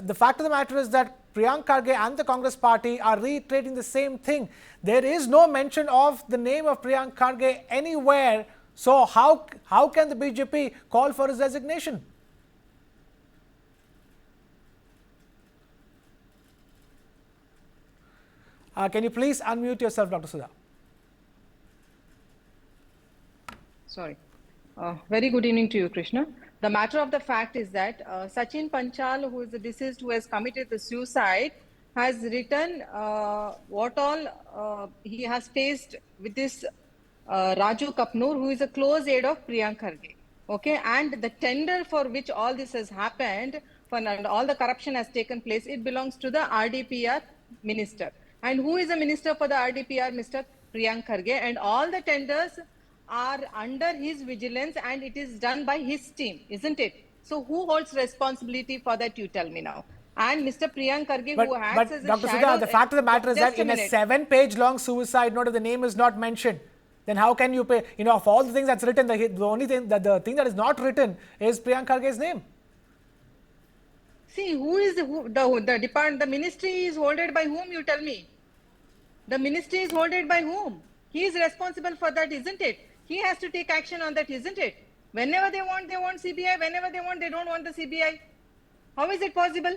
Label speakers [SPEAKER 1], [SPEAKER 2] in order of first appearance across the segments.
[SPEAKER 1] the fact of the matter is that Priyank Kharge and the Congress party are reiterating the same thing. There is no mention of the name of Priyank Kharge anywhere. So how can the BJP call for his resignation? Can you please unmute yourself, Dr. Sudha?
[SPEAKER 2] Sorry. Very good evening to you, Krishna. The matter of the fact is that Sachin Panchal, who is the deceased who has committed the suicide, has written what all he has faced with this Raju Kapanur, who is a close aide of Priyank Kharge. Okay, and the tender for which all this has happened, and all the corruption has taken place, it belongs to the RDPR minister. And who is the minister for the RDPR? Mr. Priyank Kharge. And all the tenders are under his vigilance and it is done by his team, isn't it? So who holds responsibility for that, you tell me now? And Mr. Priyank Kharge, who acts as a
[SPEAKER 1] Dr.
[SPEAKER 2] shadow...
[SPEAKER 1] Sudha, the fact of the matter is that in a 7-page long suicide note, if the name is not mentioned, then how can you pay? You know, of all the things that's written, the only thing the thing that is not written is Priyank Kharge's name.
[SPEAKER 2] See, who is the department? The ministry is holded by whom? You tell me. The ministry is holded by whom? He is responsible for that, isn't it? He has to take action on that, isn't it? Whenever they want CBI. Whenever they want, they don't want the CBI. How is it possible?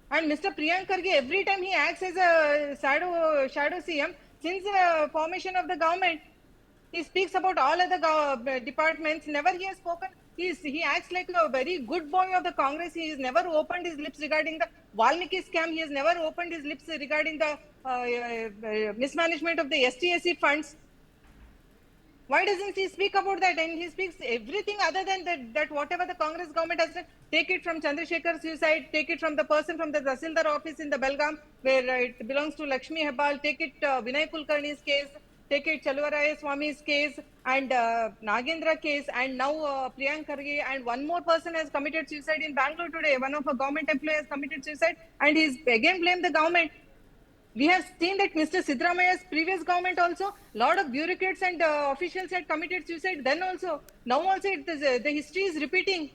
[SPEAKER 2] And Mr. Priyank Kharge, every time he acts as a shadow CM since the formation of the government, he speaks about all other departments. Never he has spoken. He acts like a very good boy of the Congress. He has never opened his lips regarding the Valmiki scam. He has never opened his lips regarding the mismanagement of the STSC funds. Why doesn't he speak about that? And he speaks everything other than that whatever the Congress government has done. Take it from Chandrasekhar's suicide, take it from the person from the Tahsildar office in the Belgaum, where it belongs to Lakshmi Hebal, take it Vinay Kulkarni's case, take it Chalvaraya Swami's case, and Nagendra case, and now Priyank Kharge, and one more person has committed suicide in Bangalore today. One of a government employee has committed suicide, and he's again blamed the government. We have seen that Mr. Siddaramaya's previous government also, a lot of bureaucrats and officials had committed suicide then also. Now also the history is repeating.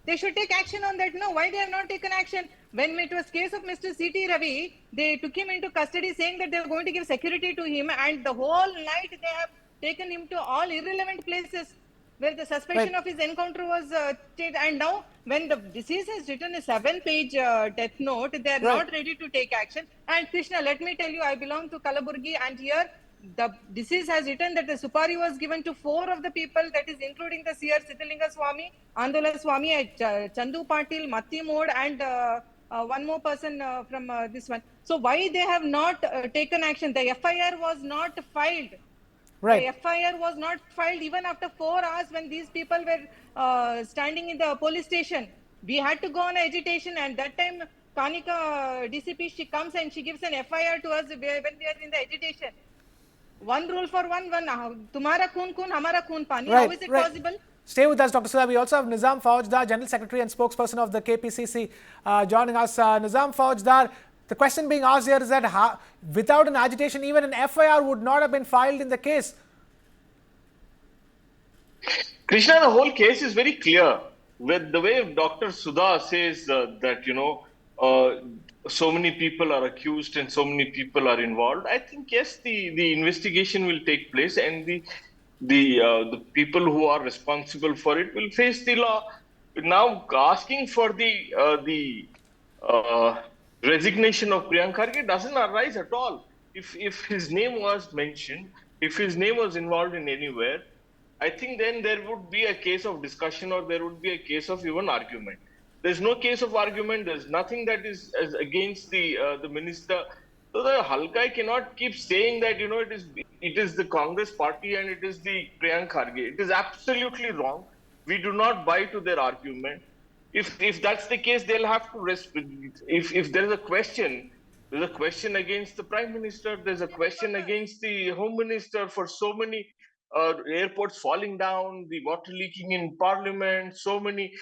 [SPEAKER 2] They should take action on that. No, why they have not taken action? When it was case of Mr. C.T. Ravi, they took him into custody saying that they were going to give security to him, and the whole night they have taken him to all irrelevant places where the suspicion of his encounter was stated. And now when the deceased has written a 7-page death note, they are not ready to take action. And Krishna, let me tell you, I belong to Kalaburgi, and here the deceased has written that the Supari was given to 4 of the people, that is including the seer Sithalinga Swami, Andola Swami, Chandu Patil, Matti Mode, and one more person from this one. So why they have not taken action? The FIR was not filed.
[SPEAKER 1] Right.
[SPEAKER 2] The FIR was not filed even after 4 hours when these people were standing in the police station. We had to go on agitation, and that time Kanika DCP, she comes and she gives an FIR to us when we are in the agitation. One rule for one, tumhara khoon khoon, hamara khoon pani. How is it possible?
[SPEAKER 1] Stay with us, Dr. Sudha. We also have Nizam Faujdar, General Secretary and Spokesperson of the KPCC, joining us. Nizam Faujdar, the question being asked here is that without an agitation, even an FIR would not have been filed in the case.
[SPEAKER 3] Krishna, the whole case is very clear. With the way Dr. Sudha says that, you know, so many people are accused and so many people are involved, I think, yes, the investigation will take place, and the people who are responsible for it will face the law. Now, asking for the resignation of Priyank Kharge doesn't arise at all. If his name was mentioned, if his name was involved in anywhere, I think then there would be a case of discussion, or there would be a case of even argument. There's no case of argument. There's nothing that is against the minister. So the Halkai cannot keep saying that, you know, it is the Congress party and it is the Priyank Kharge. It is absolutely wrong. We do not buy to their argument. If that's the case, they'll have to if there is a question, there's a question against the Prime Minister, there's a question against the Home Minister for so many airports falling down, the water leaking in parliament, so many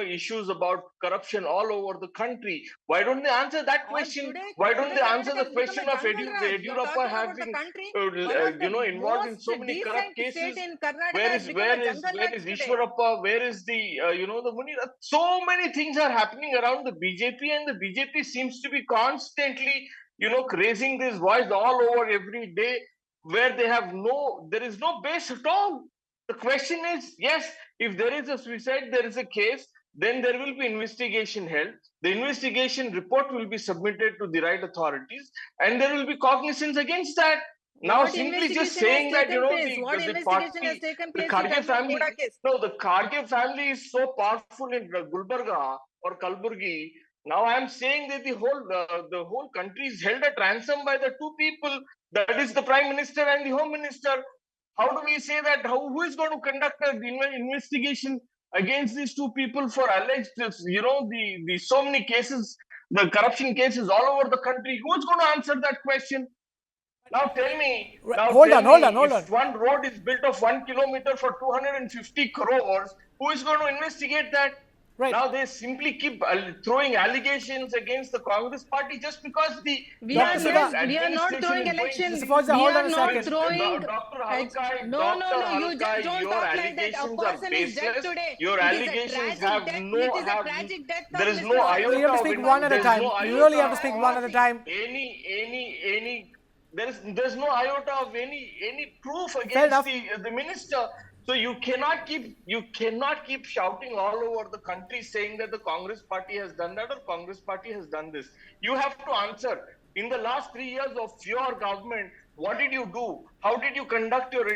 [SPEAKER 3] issues about corruption all over the country. Why don't they answer that question? Why don't they answer the question of
[SPEAKER 2] You're
[SPEAKER 3] Yediyurappa
[SPEAKER 2] talking about the
[SPEAKER 3] having
[SPEAKER 2] country. One of the
[SPEAKER 3] involved in
[SPEAKER 2] most
[SPEAKER 3] so many corrupt
[SPEAKER 2] decent state
[SPEAKER 3] cases?
[SPEAKER 2] in Karnataka
[SPEAKER 3] Where
[SPEAKER 2] has
[SPEAKER 3] is
[SPEAKER 2] become a jungle
[SPEAKER 3] where
[SPEAKER 2] raj
[SPEAKER 3] is
[SPEAKER 2] today.
[SPEAKER 3] Ishwarappa? Where is the the Munira? So many things are happening around the BJP, and the BJP seems to be constantly raising this voice all over every day, where there is no base at all. The question is, yes, if there is a suicide, there is a case, then there will be investigation held. The investigation report will be submitted to the right authorities, and there will be cognizance against that. Now,
[SPEAKER 2] What
[SPEAKER 3] simply just
[SPEAKER 2] investigation has
[SPEAKER 3] saying that
[SPEAKER 2] taken place? What
[SPEAKER 3] the
[SPEAKER 2] investigation has
[SPEAKER 3] party,
[SPEAKER 2] taken
[SPEAKER 3] the
[SPEAKER 2] place? You
[SPEAKER 3] Kharge
[SPEAKER 2] tell me in
[SPEAKER 3] family,
[SPEAKER 2] Koda case.
[SPEAKER 3] no, the Kharge family is so powerful in Gulbarga or Kalburgi. Now I am saying that the whole country is held at ransom by the two people, that is the Prime Minister and the Home Minister. How do we say that? Who is going to conduct an investigation against these two people for alleged, the so many cases, the corruption cases all over the country? Who is going to answer that question? Now tell me,
[SPEAKER 1] Hold on.
[SPEAKER 3] if one road is built of 1 kilometer for 250 crores, who is going to investigate that?
[SPEAKER 1] Right.
[SPEAKER 3] Now they simply keep throwing allegations against the Congress party just because the
[SPEAKER 2] We are not throwing
[SPEAKER 3] administration is
[SPEAKER 2] elections.
[SPEAKER 1] Mr. Fauza,
[SPEAKER 2] We
[SPEAKER 1] hold on
[SPEAKER 2] are
[SPEAKER 1] a
[SPEAKER 2] not
[SPEAKER 1] second.
[SPEAKER 2] throwing.
[SPEAKER 3] Dr. Halkai,
[SPEAKER 2] No. You just don't
[SPEAKER 3] your
[SPEAKER 2] talk like that. A
[SPEAKER 3] allegations are
[SPEAKER 2] person is dead
[SPEAKER 3] baseless.
[SPEAKER 2] today.
[SPEAKER 3] Your
[SPEAKER 2] It is a
[SPEAKER 3] allegations
[SPEAKER 2] tragic
[SPEAKER 3] have
[SPEAKER 2] death.
[SPEAKER 3] no
[SPEAKER 2] It is a
[SPEAKER 3] have.
[SPEAKER 2] tragic death
[SPEAKER 3] There
[SPEAKER 2] of
[SPEAKER 3] is
[SPEAKER 2] Mr.
[SPEAKER 3] no
[SPEAKER 2] Raju.
[SPEAKER 1] You have to
[SPEAKER 3] iota
[SPEAKER 1] speak
[SPEAKER 3] of
[SPEAKER 1] one at a
[SPEAKER 3] there's
[SPEAKER 1] time.
[SPEAKER 3] no
[SPEAKER 1] You really have
[SPEAKER 3] iota
[SPEAKER 1] to speak
[SPEAKER 3] of
[SPEAKER 1] one at a time.
[SPEAKER 3] there's no iota of any proof
[SPEAKER 1] Fair enough.
[SPEAKER 3] against the minister. So you cannot keep shouting all over the country saying that the Congress party has done that or Congress party has done this. You have to answer. In the last 3 years of your government, what did you do? How did you conduct your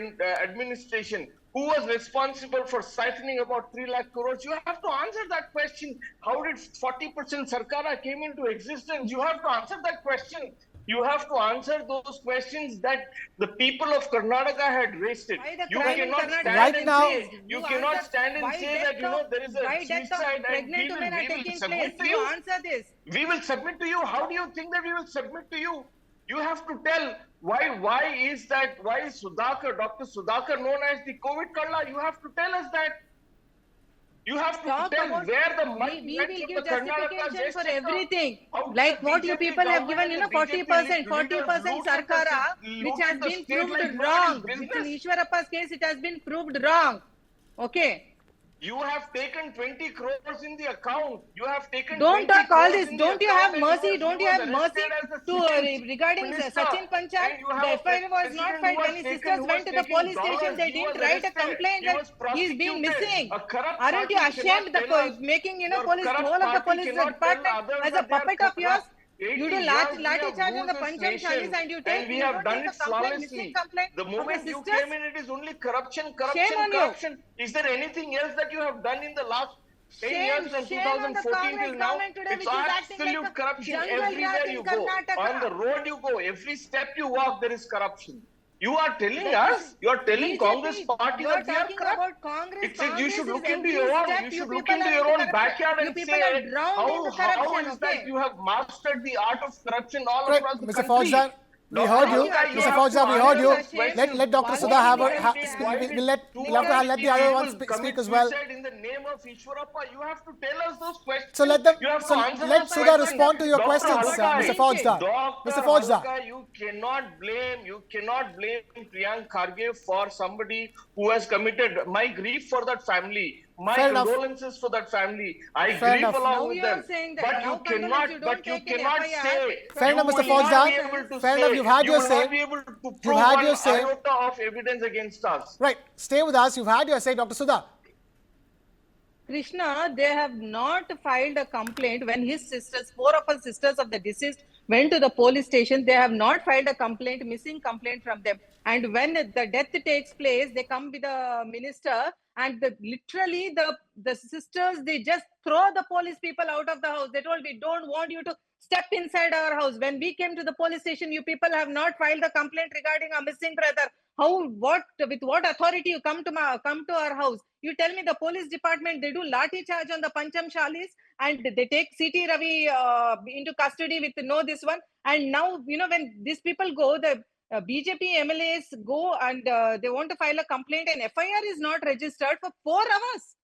[SPEAKER 3] administration? Who was responsible for siphoning about 3 lakh crores? You have to answer that question. How did 40% Sarkara came into existence? You have to answer that question. You have to answer those questions that the people of Karnataka had raised it.
[SPEAKER 2] Why the
[SPEAKER 3] You
[SPEAKER 2] crime in
[SPEAKER 3] cannot
[SPEAKER 2] Karnataka
[SPEAKER 3] stand
[SPEAKER 1] Right
[SPEAKER 3] and
[SPEAKER 1] now-
[SPEAKER 3] say, you cannot stand and say that there is a
[SPEAKER 2] why death of
[SPEAKER 3] suicide and
[SPEAKER 2] pregnant women are
[SPEAKER 3] we will
[SPEAKER 2] taking place?
[SPEAKER 3] submit to
[SPEAKER 2] You
[SPEAKER 3] you.
[SPEAKER 2] answer this.
[SPEAKER 3] We will submit to you. How do you think that we will submit to you? You have to tell why is Sudhakar, Dr. Sudhakar known as the COVID Kalla? You have to tell us that. You have to
[SPEAKER 2] Talk
[SPEAKER 3] tell
[SPEAKER 2] about
[SPEAKER 3] where the money
[SPEAKER 2] we
[SPEAKER 3] went
[SPEAKER 2] will
[SPEAKER 3] from
[SPEAKER 2] give
[SPEAKER 3] the Karnataka
[SPEAKER 2] justification for
[SPEAKER 3] sector.
[SPEAKER 2] everything.
[SPEAKER 3] How did
[SPEAKER 2] Like
[SPEAKER 3] the
[SPEAKER 2] what you
[SPEAKER 3] BJP
[SPEAKER 2] people have given,
[SPEAKER 3] government and the
[SPEAKER 2] 40%,
[SPEAKER 3] BJP
[SPEAKER 2] 40%
[SPEAKER 3] looted
[SPEAKER 2] Sarkara, which has
[SPEAKER 3] the
[SPEAKER 2] been
[SPEAKER 3] state
[SPEAKER 2] proved
[SPEAKER 3] like
[SPEAKER 2] wrong.
[SPEAKER 3] nobody's
[SPEAKER 2] In
[SPEAKER 3] business.
[SPEAKER 2] Ishwarappa's case, it has been proved wrong. Okay.
[SPEAKER 3] You have taken 20 crores in the account. You have taken
[SPEAKER 2] Don't
[SPEAKER 3] 20
[SPEAKER 2] talk all
[SPEAKER 3] crores
[SPEAKER 2] this.
[SPEAKER 3] in the
[SPEAKER 2] Don't you
[SPEAKER 3] account
[SPEAKER 2] have
[SPEAKER 3] and
[SPEAKER 2] mercy?
[SPEAKER 3] he
[SPEAKER 2] Don't you
[SPEAKER 3] was
[SPEAKER 2] have mercy
[SPEAKER 3] arrested as a
[SPEAKER 2] to
[SPEAKER 3] sitting
[SPEAKER 2] regarding
[SPEAKER 3] minister.
[SPEAKER 2] Sachin Panchal?
[SPEAKER 3] And you have
[SPEAKER 2] The
[SPEAKER 3] a
[SPEAKER 2] FIR was not
[SPEAKER 3] president
[SPEAKER 2] filed when his sisters went to the police station. They didn't write a complaint that he's been missing.
[SPEAKER 3] A corrupt
[SPEAKER 2] Aren't you
[SPEAKER 3] party
[SPEAKER 2] ashamed?
[SPEAKER 3] cannot tell us.
[SPEAKER 2] Making
[SPEAKER 3] Your
[SPEAKER 2] police,
[SPEAKER 3] corrupt
[SPEAKER 2] whole of the
[SPEAKER 3] party
[SPEAKER 2] police
[SPEAKER 3] cannot tell
[SPEAKER 2] department
[SPEAKER 3] others
[SPEAKER 2] as a
[SPEAKER 3] that they are
[SPEAKER 2] puppet of yours.
[SPEAKER 3] corrupt. 80
[SPEAKER 2] You do
[SPEAKER 3] years we
[SPEAKER 2] lathi
[SPEAKER 3] have
[SPEAKER 2] charge on
[SPEAKER 3] ruled
[SPEAKER 2] the
[SPEAKER 3] this
[SPEAKER 2] Pancham
[SPEAKER 3] nation
[SPEAKER 2] Chalis and you
[SPEAKER 3] and we
[SPEAKER 2] you
[SPEAKER 3] have
[SPEAKER 2] don't
[SPEAKER 3] done
[SPEAKER 2] take
[SPEAKER 3] it
[SPEAKER 2] a complaint, missing
[SPEAKER 3] flawlessly.
[SPEAKER 2] complaint
[SPEAKER 3] The
[SPEAKER 2] of the
[SPEAKER 3] moment you
[SPEAKER 2] sisters.
[SPEAKER 3] came in, it is only corruption.
[SPEAKER 2] Shame on you.
[SPEAKER 3] Is there anything else that you have done in the last 10 years from
[SPEAKER 2] Shame on the
[SPEAKER 3] 2014
[SPEAKER 2] Congress
[SPEAKER 3] till now?
[SPEAKER 2] government today,
[SPEAKER 3] It's
[SPEAKER 2] which is acting like
[SPEAKER 3] absolute
[SPEAKER 2] a
[SPEAKER 3] corruption
[SPEAKER 2] jungle
[SPEAKER 3] everywhere
[SPEAKER 2] rat in
[SPEAKER 3] you go.
[SPEAKER 2] Karnataka.
[SPEAKER 3] On the road you go, every step you walk, there is corruption. You are telling
[SPEAKER 2] That
[SPEAKER 3] us,
[SPEAKER 2] is
[SPEAKER 3] you are telling
[SPEAKER 2] BJP,
[SPEAKER 3] Congress party
[SPEAKER 2] you are
[SPEAKER 3] that we are
[SPEAKER 2] talking
[SPEAKER 3] corrupt.
[SPEAKER 2] about Congress.
[SPEAKER 3] It's like you
[SPEAKER 2] Congress
[SPEAKER 3] should
[SPEAKER 2] is
[SPEAKER 3] look into
[SPEAKER 2] every
[SPEAKER 3] your own.
[SPEAKER 2] step
[SPEAKER 3] You
[SPEAKER 2] you
[SPEAKER 3] should look
[SPEAKER 2] people
[SPEAKER 3] into
[SPEAKER 2] are
[SPEAKER 3] your
[SPEAKER 2] into
[SPEAKER 3] own
[SPEAKER 2] corruption.
[SPEAKER 3] backyard
[SPEAKER 2] You
[SPEAKER 3] and
[SPEAKER 2] people
[SPEAKER 3] say
[SPEAKER 2] are drowned in the
[SPEAKER 3] how
[SPEAKER 2] corruption,
[SPEAKER 3] is
[SPEAKER 2] okay?
[SPEAKER 3] that you have mastered the art of corruption all
[SPEAKER 1] Right,
[SPEAKER 3] across the
[SPEAKER 1] Mr.
[SPEAKER 3] country.
[SPEAKER 1] Fauza, we heard you. Mr. Fauza, we heard you. Let Dr. Sudha have a. We'll have to let the other one speak as well.
[SPEAKER 3] In the name of Ishwarappa, you have to tell us those questions.
[SPEAKER 1] So let them.
[SPEAKER 3] You have
[SPEAKER 1] So
[SPEAKER 3] to answer
[SPEAKER 1] let
[SPEAKER 3] those
[SPEAKER 1] Sudha
[SPEAKER 3] questions.
[SPEAKER 1] respond to your
[SPEAKER 3] Dr.
[SPEAKER 1] questions,
[SPEAKER 3] Halkai,
[SPEAKER 1] Mr. Fauza. Mr. Fauza.
[SPEAKER 3] Halkai, you cannot blame Priyank Kharge for somebody who has committed. My grief for that family, my
[SPEAKER 1] Fair enough.
[SPEAKER 3] condolences for that family. I
[SPEAKER 1] Fair
[SPEAKER 3] grieve
[SPEAKER 1] enough.
[SPEAKER 3] along
[SPEAKER 2] Now
[SPEAKER 3] with
[SPEAKER 2] you are
[SPEAKER 3] them.
[SPEAKER 2] saying that
[SPEAKER 3] But
[SPEAKER 2] now
[SPEAKER 3] you cannot.
[SPEAKER 2] condolence, you
[SPEAKER 3] But
[SPEAKER 2] don't
[SPEAKER 3] you
[SPEAKER 2] take an
[SPEAKER 3] cannot
[SPEAKER 2] FIR.
[SPEAKER 3] say.
[SPEAKER 1] Fair enough,
[SPEAKER 3] You
[SPEAKER 1] Mr.
[SPEAKER 3] will not
[SPEAKER 1] Fauza.
[SPEAKER 3] be able to
[SPEAKER 1] Fair
[SPEAKER 3] say.
[SPEAKER 1] enough, you've had
[SPEAKER 3] You
[SPEAKER 1] your
[SPEAKER 3] will
[SPEAKER 1] say.
[SPEAKER 3] not be able to
[SPEAKER 1] You've
[SPEAKER 3] prove
[SPEAKER 1] had
[SPEAKER 3] one
[SPEAKER 1] your say.
[SPEAKER 3] iota of evidence against us.
[SPEAKER 1] Right. Stay with us. You've had your say, Dr. Sudha.
[SPEAKER 2] Krishna, they have not filed a complaint when his sisters, four of us sisters of the deceased, went to the police station. They have not filed a complaint, missing complaint from them. And when the death takes place, they come with the minister and literally the sisters, they just throw the police people out of the house. They told, we don't want you to step inside our house. When we came to the police station, you people have not filed a complaint regarding a missing brother. With what authority you come to our house? You tell me the police department, they do lathi charge on the Pancham Shalis and they take CT Ravi into custody with no this one. And now, when these people go, BJP MLAs go and they want to file a complaint and FIR is not registered for 4 hours.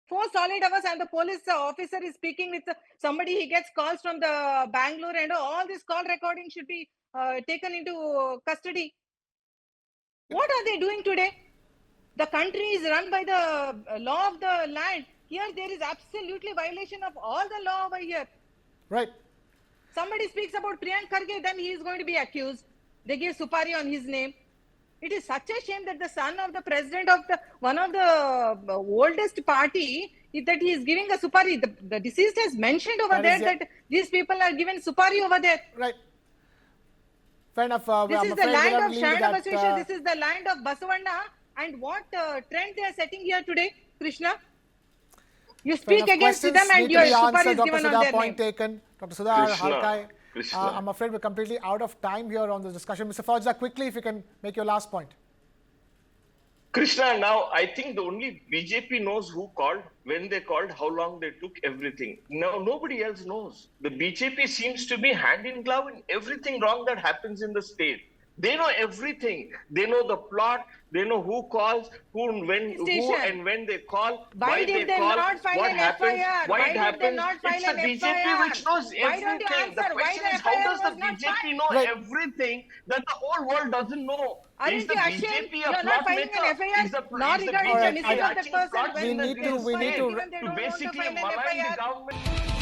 [SPEAKER 2] 4 solid hours, and the police officer is speaking with somebody. He gets calls from the Bangalore, and all this call recording should be taken into custody. What are they doing today? The country is run by the law of the land. Here there is absolutely violation of all the law over here.
[SPEAKER 1] Right.
[SPEAKER 2] Somebody speaks about Priyank Kharge, then he is going to be accused. They give supari on his name. It is such a shame that the son of the president of one of the oldest party, that he is giving a supari. The deceased has mentioned over that these people are given supari over there.
[SPEAKER 1] Right. Fair enough.
[SPEAKER 2] This
[SPEAKER 1] I'm
[SPEAKER 2] is the
[SPEAKER 1] afraid
[SPEAKER 2] land
[SPEAKER 1] we'll have
[SPEAKER 2] of
[SPEAKER 1] to leave it
[SPEAKER 2] Sharana
[SPEAKER 1] at,
[SPEAKER 2] Basaveshwar. This is the land of Basavanna. And what trend they are setting here today, Krishna? You speak against them and your supari is given on their
[SPEAKER 1] point
[SPEAKER 2] name.
[SPEAKER 1] taken. Dr. Sudha,
[SPEAKER 3] Krishna,
[SPEAKER 1] Halkai,
[SPEAKER 3] Krishna.
[SPEAKER 1] I'm afraid we're completely out of time here on this discussion. Mr. Fauja, quickly, if you can make your last point.
[SPEAKER 3] Krishna, now I think the only BJP knows who called, when they called, how long they took, everything. Now nobody else knows. The BJP seems to be hand in glove in everything wrong that happens in the state. They know everything. They know the plot. They know who calls, who and when they call,
[SPEAKER 2] Why did they
[SPEAKER 3] call,
[SPEAKER 2] not file
[SPEAKER 3] what
[SPEAKER 2] an
[SPEAKER 3] happens,
[SPEAKER 2] FIR?
[SPEAKER 3] why
[SPEAKER 2] Why
[SPEAKER 3] it
[SPEAKER 2] did
[SPEAKER 3] happens.
[SPEAKER 2] they not file
[SPEAKER 3] It's the
[SPEAKER 2] an
[SPEAKER 3] BJP
[SPEAKER 2] FIR?
[SPEAKER 3] which knows
[SPEAKER 2] Why don't you
[SPEAKER 3] everything. The
[SPEAKER 2] answer why
[SPEAKER 3] question
[SPEAKER 2] the
[SPEAKER 3] is, how
[SPEAKER 2] FIR
[SPEAKER 3] does the
[SPEAKER 2] was not
[SPEAKER 3] BJP
[SPEAKER 2] filed?
[SPEAKER 3] know
[SPEAKER 1] Right.
[SPEAKER 3] everything that the whole world doesn't know?
[SPEAKER 2] Aren't
[SPEAKER 3] Is the
[SPEAKER 2] you ashamed?
[SPEAKER 3] BJP
[SPEAKER 2] You
[SPEAKER 3] a
[SPEAKER 2] are not
[SPEAKER 3] plot
[SPEAKER 2] filing
[SPEAKER 3] maker?
[SPEAKER 2] an FIR,
[SPEAKER 3] Is the
[SPEAKER 2] not regarding
[SPEAKER 3] BJP
[SPEAKER 2] the missing of the
[SPEAKER 3] hatching
[SPEAKER 2] person.
[SPEAKER 3] plots
[SPEAKER 2] When
[SPEAKER 3] in the
[SPEAKER 1] we need to-
[SPEAKER 2] given, they
[SPEAKER 3] state
[SPEAKER 2] don't
[SPEAKER 3] to
[SPEAKER 2] want to
[SPEAKER 3] basically
[SPEAKER 2] file an
[SPEAKER 3] malign the
[SPEAKER 2] FIR.
[SPEAKER 3] government?